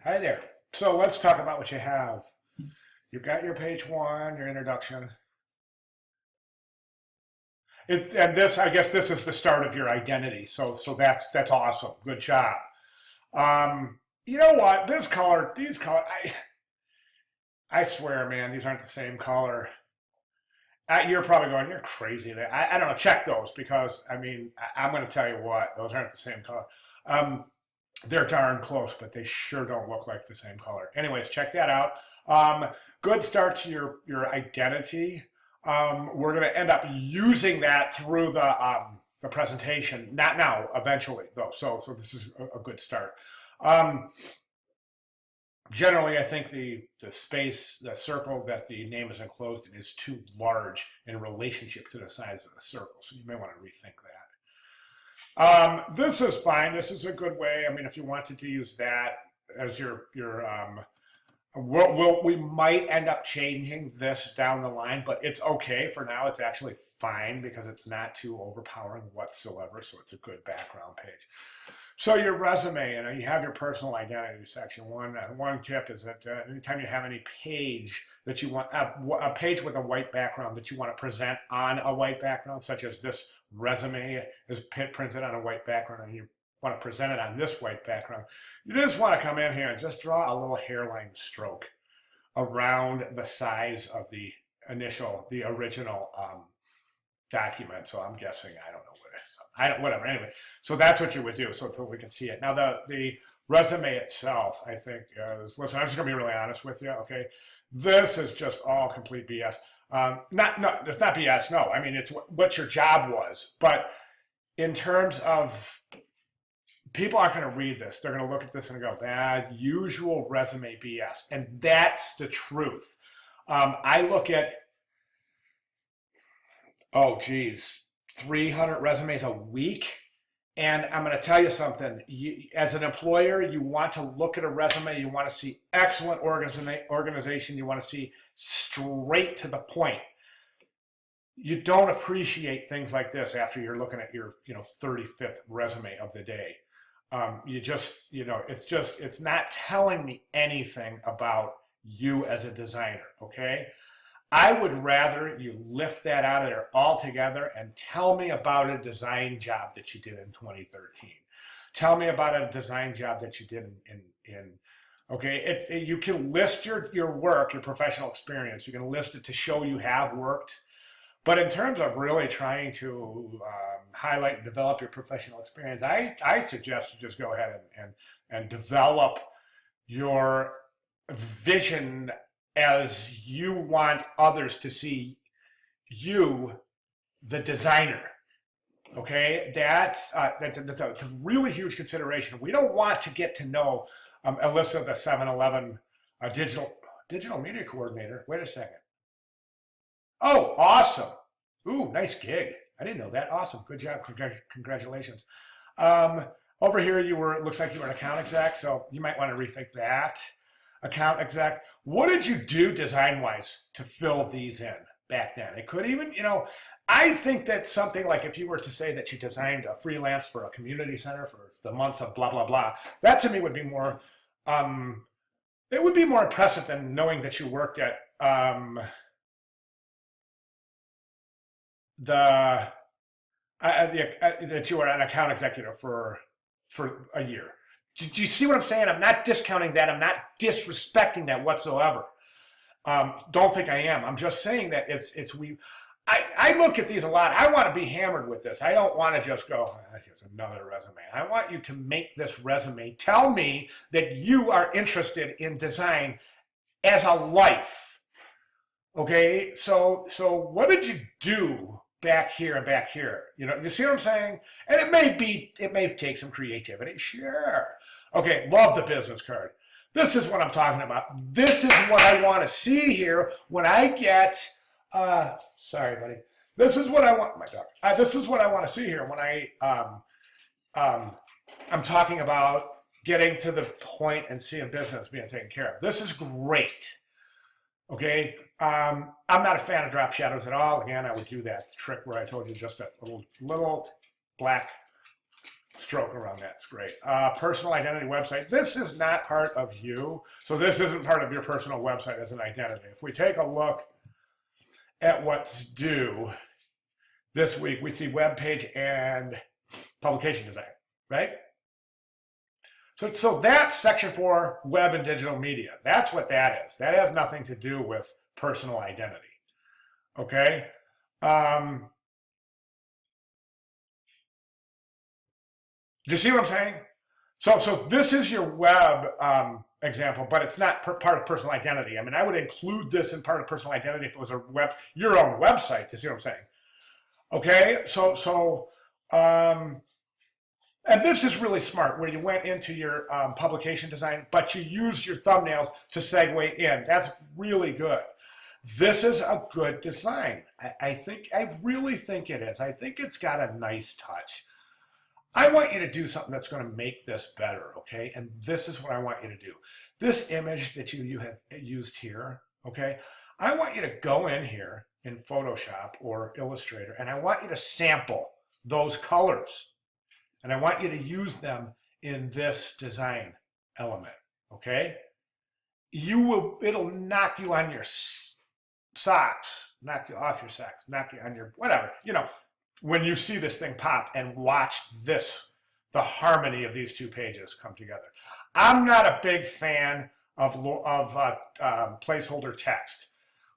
Hi there. So let's talk about what you have. You've got your page one, your introduction. And this, I guess, this is the start of your identity. So that's awesome. Good job. You know what? These color, I swear, man, these aren't the same color. You're probably going, you're crazy. I don't know. Check those because I mean, I'm going to tell you what, those aren't the same color. Um, they're darn close, but they sure don't look like the same color. Anyways, check that out. Good start to your identity. We're going to end up using that through the presentation. Not now, eventually though. So this is a good start. Um, Generally, I think the space, the circle that the name is enclosed in is too large in relationship to the size of the circle. So you may want to rethink that. This is fine. This is a good way. I mean, if you wanted to use that as we might end up changing this down the line, but it's okay for now. It's actually fine because it's not too overpowering whatsoever. So it's a good background page. So your resume, you have your personal identity section. One tip is that anytime you have any page that you want, a page with a white background that you want to present on a white background, such as this resume is printed on a white background and you want to present it on this white background, you just want to come in here and just draw a little hairline stroke around the size of the original document. So I'm guessing, I don't know what it is. Whatever. Anyway, so that's what you would do. So we can see it. Now the resume itself, I think, listen, I'm just gonna be really honest with you. Okay, this is just all complete BS. No, it's not BS. No, I mean it's what your job was. But in terms of people aren't going to read this, they're going to look at this and go, "Bad usual resume BS," and that's the truth. I look at, oh geez, 300 resumes a week. And I'm going to tell you something. As an employer, you want to look at a resume. You want to see excellent organization. You want to see straight to the point. You don't appreciate things like this after you're looking at your 35th resume of the day. It's not telling me anything about you as a designer, okay? I would rather you lift that out of there altogether and tell me about a design job that you did in 2013. Tell me about a design job that you did okay, you can list your work, your professional experience. You can list it to show you have worked. But in terms of really trying to highlight and develop your professional experience, I suggest you just go ahead and develop your vision as you want others to see you, the designer. Okay, that's a really huge consideration. We don't want to get to know Alyssa, the 7-Eleven digital media coordinator. Wait a second. Oh, awesome. Ooh, nice gig. I didn't know that. Awesome. Good job. Congratulations. Over here, it looks like you were an account exec, so you might want to rethink that. Account exec. What did you do design-wise to fill these in back then? It could even, I think that something like if you were to say that you designed a freelance for a community center for the months of blah, blah, blah, that to me would be more, it would be more impressive than knowing that you worked at that you were an account executive for a year. Do you see what I'm saying? I'm not discounting that. I'm not disrespecting that whatsoever. Don't think I am. I'm just saying that I look at these a lot. I want to be hammered with this. I don't want to just go, it's another resume. I want you to make this resume tell me that you are interested in design as a life. Okay, so what did you do back here and back here? You see what I'm saying? And it may take some creativity, sure. Okay, love the business card. This is what I'm talking about. This is what I want to see here when I get, sorry, buddy. This is what I want, my dog. This is what I want to see here when I'm talking about getting to the point and seeing business being taken care of. This is great. Okay, I'm not a fan of drop shadows at all. Again, I would do that trick where I told you just a little black stroke around that. It's great. Personal identity website. This is not part of you. So this isn't part of your personal website as an identity. If we take a look at what's due this week, we see web page and publication design, right? So that's section 4, web and digital media. That's what that is. That has nothing to do with personal identity. Okay? Do you see what I'm saying? So this is your web example, but it's not part of personal identity. I mean, I would include this in part of personal identity if it was your own website. Do you see what I'm saying? Okay, and this is really smart, where you went into your publication design, but you used your thumbnails to segue in. That's really good. This is a good design. I really think it is. I think it's got a nice touch. I want you to do something that's going to make this better, okay? And this is what I want you to do. This image that you have used here, okay? I want you to go in here in Photoshop or Illustrator, and I want you to sample those colors. And I want you to use them in this design element, okay? It'll knock you on your socks, knock you off your socks, knock you on your whatever, when you see this thing pop and watch the harmony of these two pages come together. I'm not a big fan of placeholder text,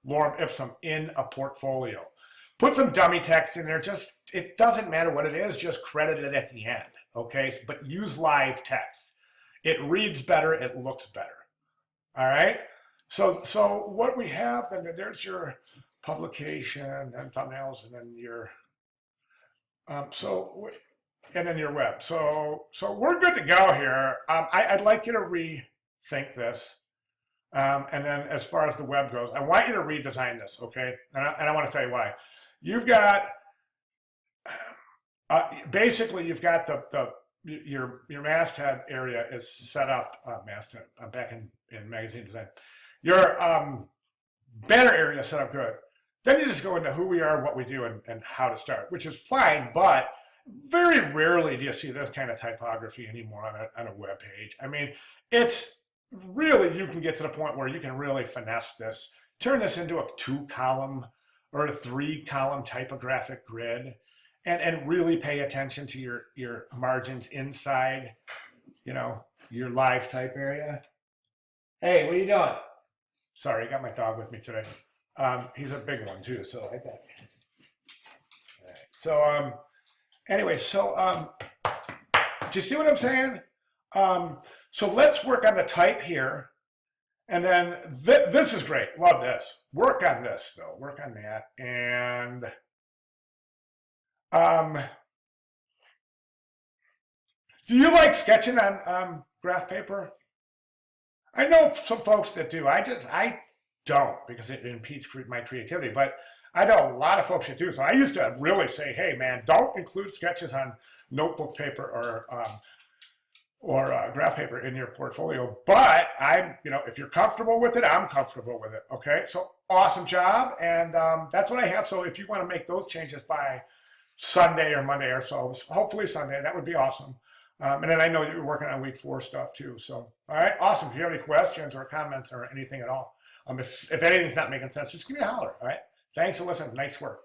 lorem ipsum, in a portfolio. Put some dummy text in there. It doesn't matter what it is, just credit it at the end, okay? But use live text. It reads better, it looks better, all right? So what we have, then there's your publication and thumbnails, and then your, and then your web. So we're good to go here. I'd like you to rethink this. And then as far as the web goes, I want you to redesign this, okay? And I want to tell you why. You've got, basically you've got your masthead area is set up, masthead, I'm back in magazine design. Your banner area is set up good. Then you just go into who we are, what we do, and how to start, which is fine, but very rarely do you see this kind of typography anymore on a web page. I mean, it's really, you can get to the point where you can really finesse this, turn this into a 2-column or a 3-column typographic grid, and really pay attention to your margins inside, your live type area. Hey, what are you doing? Sorry, I got my dog with me today. He's a big one too, so I bet. All right. So anyway, do you see what I'm saying? So let's work on the type here. And then this is great. Love this. Work on this, though. Work on that. And do you like sketching on graph paper? I know some folks that do. I don't, because it impedes my creativity. But I know a lot of folks that do. So I used to really say, hey, man, don't include sketches on notebook paper or graph paper in your portfolio. But if you're comfortable with it, I'm comfortable with it. Okay, so awesome job. And that's what I have. So if you want to make those changes by Sunday or Monday or so, hopefully Sunday, that would be awesome. And then I know you're working on week 4 stuff too. So, all right, awesome. If you have any questions or comments or anything at all, if anything's not making sense, just give me a holler. All right, thanks for listening. Nice work.